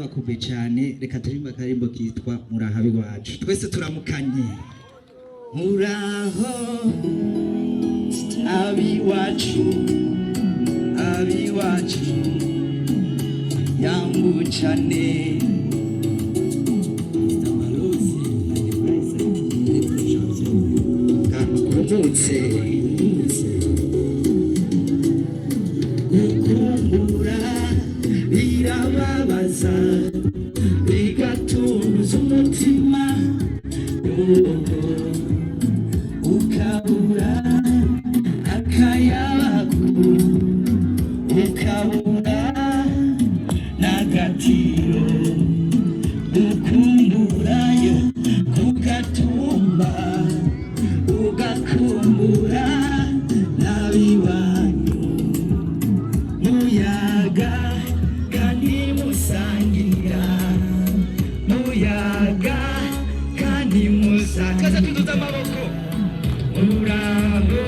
ndabakumbuye cyane reka turimba karimbo kitwa murahabi wacu twese turamukanye muraho abiwacu yambuchane kamukomotse ukumbura birababaza bigatuza umutima ukabura akayabagu ukabura nagatiro ukumburayo kugatumba ugakumbura nabiwanyu muyaga kandi musangira muyaga kandi musakaza tuduza amaboko muraho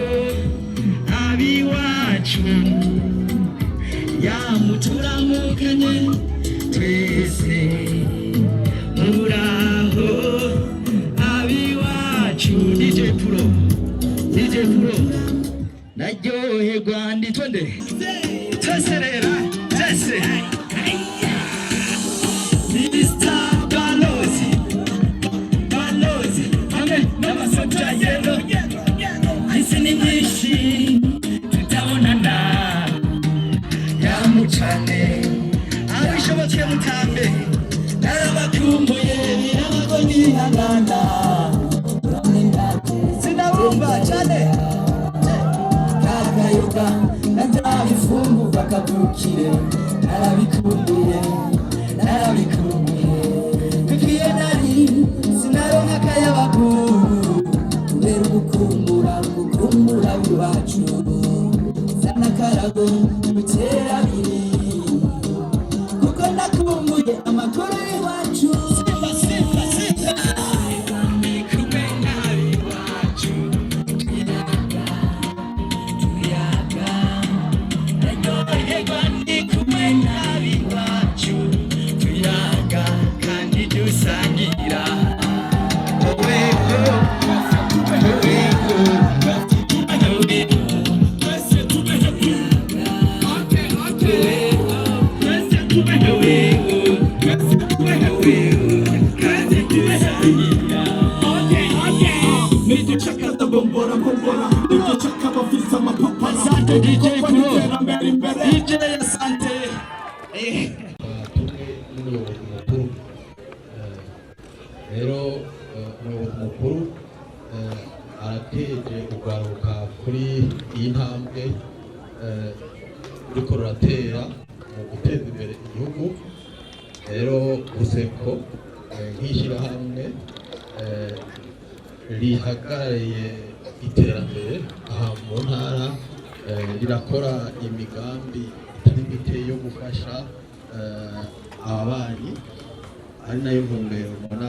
abiwacu yamuturamukanye twese muraho abiwacu DJ Pro naryoherwa nditonde teserera tese Mr. Balozi hamwe n'amasota yero ahise ni myinshi tutabonana yamucane abishobotse mutambe narabakumbuye birabagoni hangana sinabumva cyane kakayoga natabifungu bakavukire narabikumbuye tukiye nari sinaronka kayabagu kubera gukumbura iwacu sana karago bitera biri kuko nakumbuye amakuru iwacu simba kumenya iwacu tuyaga naryoherwa ndi kumenya iwacu tuyaga kandi dusangira DJ Asante n'umuyobozi mukuru rero umuyobozi mukuru arateje kugaruka kuri iyi ntambwe uriko ruratera mu guteza imbere igihugu rero Buseko nk'ishyirahamwe rihagarariye iterambere aha mu ntara rirakora imigambi itari mike yo gufasha ababanyi ari nayo ntumbero ubona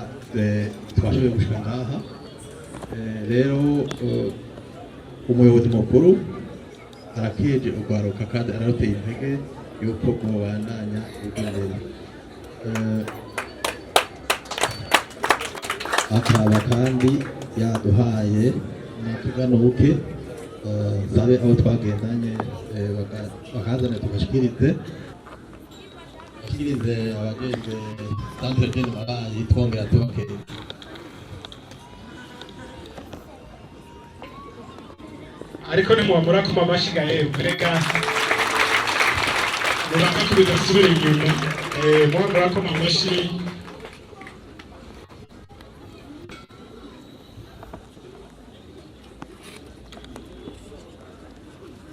twashoboye gushika ngaha rero umuyobozi mukuru arakeje urwaruka kandi araruteye intege yuko mubandanya urw'imbere akaba kandi yaduhaye n'utuganuke sabe abo twagendanye bakazana tugashikirize abagenze centre de Marayi twongera tubakere ariko nimuamura ko mamashigaye kurega muraka kubidasubira inyuma muamura ko mamashi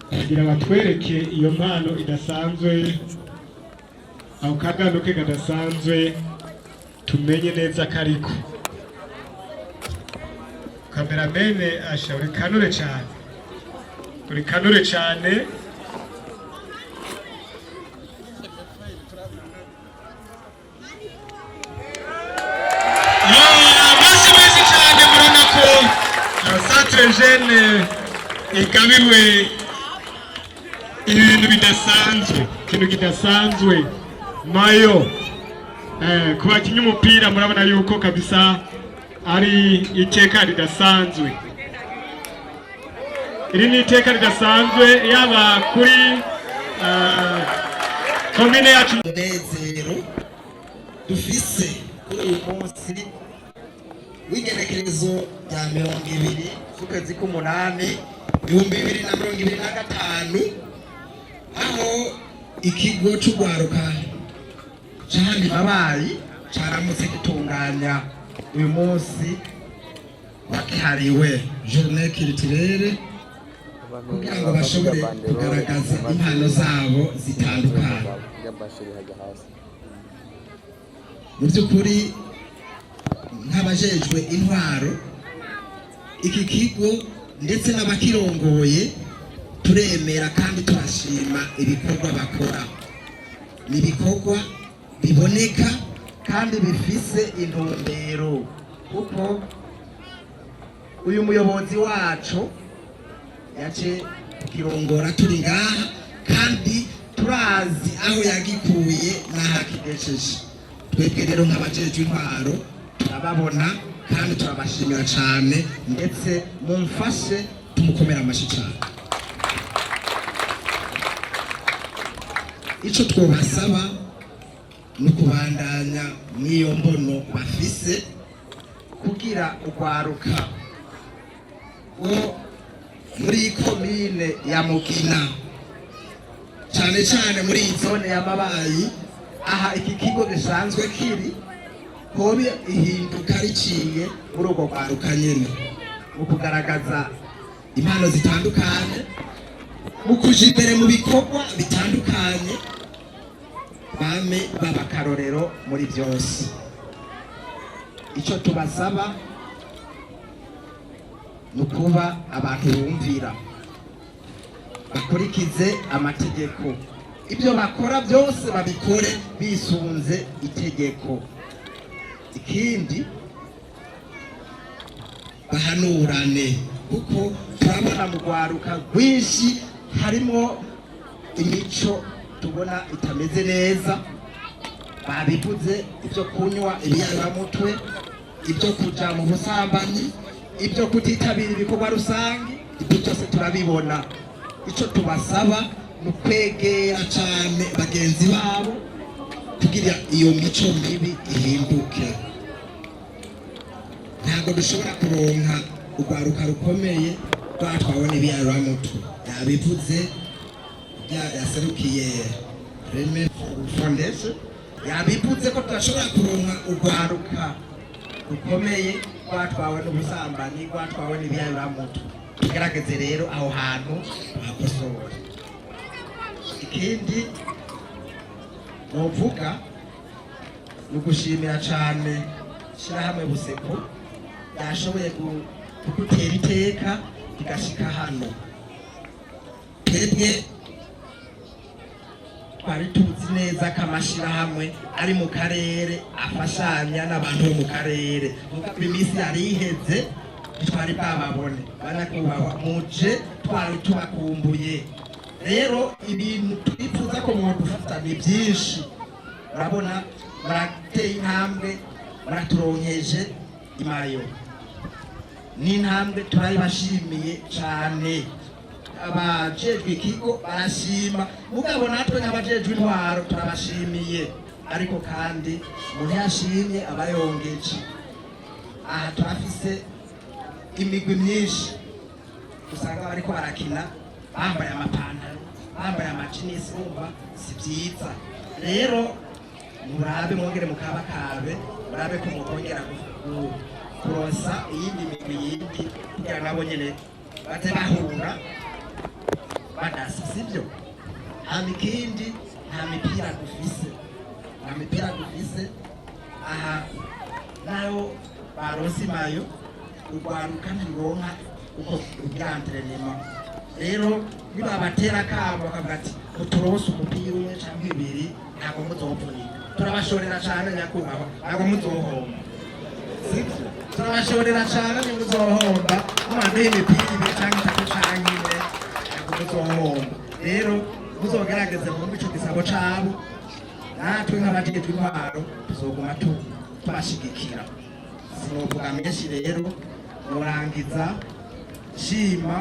kugira batwereke iyo mpano idasanzwe aho kaganuke kadasanzwe tumenye neza kariko kameramene asha uri kanure cyane basi cyane murana ko centre jeune ikabiwe ibintu bidasanzwe ikintu kidasanzwe mayo ku bakinnyi umupira murabona yuko kabisa ari iteka ridasanzwe. Iri ni iteka ridasanzwe yaba kuri komine yacu. Umunezero dufise kuri uyu munsi w'igenekerezo rya 20 z'ukwezi k'umunani 2025, aho ikigo c'ugwaruka c'ahandi Mabayi caramutse gitunganya uyu munsi wakihariwe journée culturelle kugira ngo bashobore kugaragaza impano zabo zitandukanye. Mu by'ukuri nk'abajejwe intwaro iki kigo ndetse n'abakirongoye turemera kandi turashima ibikorwa bakora. Ni ibikorwa biboneka kandi bifise intumbero, kuko uyu muyobozi wacu yaje kirongora turi ngaha kandi turazi aho yagikuye n'ahakigejeje. Twebwe rero nk'abajejwe intwaro turababona kandi turabashimira cyane, ndetse mumfashe tumukomera amashyi cyane. Ico twobasaba ni kubandanya n'iyo mbono bafise kugira ugwaruka wo muri komine ya Mugina, cyane cyane muri zone ya Mabayi, aha iki kigo gisanzwe kiri hobi ihinduka riciye muri ubwo gwaruka nyene mu kugaragaza impano zitandukanye, mu kuja imbere mu bikorwa bitandukanye, bame babakarorero muri byose. Ico tubasaba nukuba abantu bumvira, bakurikize amategeko, ibyo bakora byose babikore bisunze itegeko. Ikindi bahanurane, kuko turabona mu gwaruka rwinshi harimo imico tubona itameze neza. Babivuze ibyo kunywa ibiyaramutwe, ibyo kuja mu busambanyi, ibyo kutitabira ibikorwa rusange, ibyo byose turabibona. Ico tubasaba ni kwegera cyane bagenzi babo kugira iyo mico mibi ihinduke. Ntabwo dushobora kuronka ugwaruka rukomeye twatwawe n'ibiyaramutwe. Yabivuze yaserukiye Reme Foundation, yabivuze ko tudashobora kuronka ugwaruka rukomeye twatwawe n'ubusambanyi, twatwawe n'ibiyaramutwe. Tugerageze rero aho hantu bakosora. Ikindi novuga ni ugushimira cyane shirahamwe Buseko yashoboye gutera iteka igashika hano. Twebwe twari tuzi neza ko amashirahamwe ari mu karere afashanya n'abantu bo mu karere, nuko iminsi yari iheze twari bababone. Banakubahwa muje twari tubakumbuye. Rero ibintu twifuza ko mudufata ni byinshi. Urabona barateye intambwe, baraturonkeje imayo, ni intambwe turayibashimiye cyane. Abajejwe ikigo barashima, mugabo natwe nk'abajejwe intwaro turabashimiye. Ariko kandi umuntu yashimye abayongeje. Aha turafise imigwi myinshi usanga bariko barakina bambaye amapantaro, bambaye amajinisi, bumva si byiza. Rero murabe mwongere mukabakabe, murabe ko mukongera kuronsa iyindi migwi yindi kugira nabo nyene bate bahura badasi, sibyo? Ikindi nta mipira dufise, aha nayo baronse mayo ugwaruka ntironka uko ubyantrema. Rero nibabatera kabo bakavuga ati uturose umupira umwe cyangwa ibiri ntabwo muzovunika. Turabashorera cyane nyakubahwa, ntabwo muzohomba, sibyo? Turabashorera cyane muzohomba, mwanduye imipira ibiri cyangwa itatu cyangwa ine, ntabwo muzohomba. Rero muzogerageze mu bico gisabo cabo natwe nk'abajejwe intwaro tuzoguma tubashigikira. Sinovuga menshi rero, norangiza shima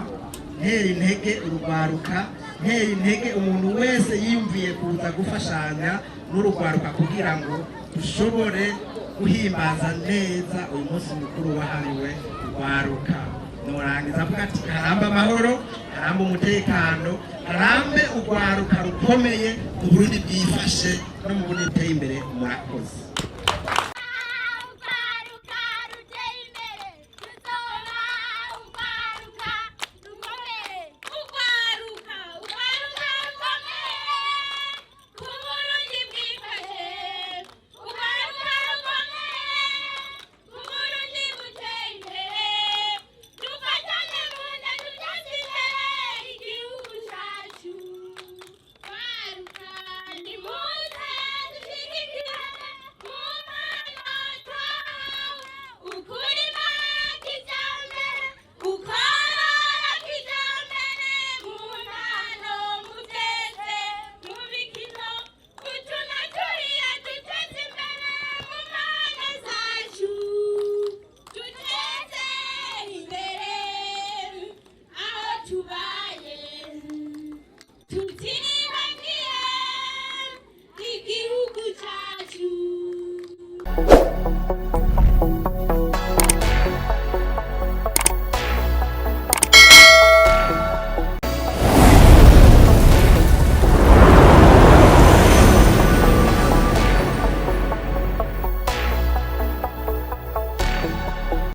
ntera intege urugwaruka, ntera intege umuntu wese yiyumviye kuza gufashanya n'urugwaruka kugira ngo dushobore guhimbaza neza uyu munsi mukuru wahariwe urwaruka. Norangiza avuga ati harambe amahoro, harambe umutekano, harambe urwaruka rukomeye, mu Burundi bwifashe no mu Burundi buteye imbere. Murakoze.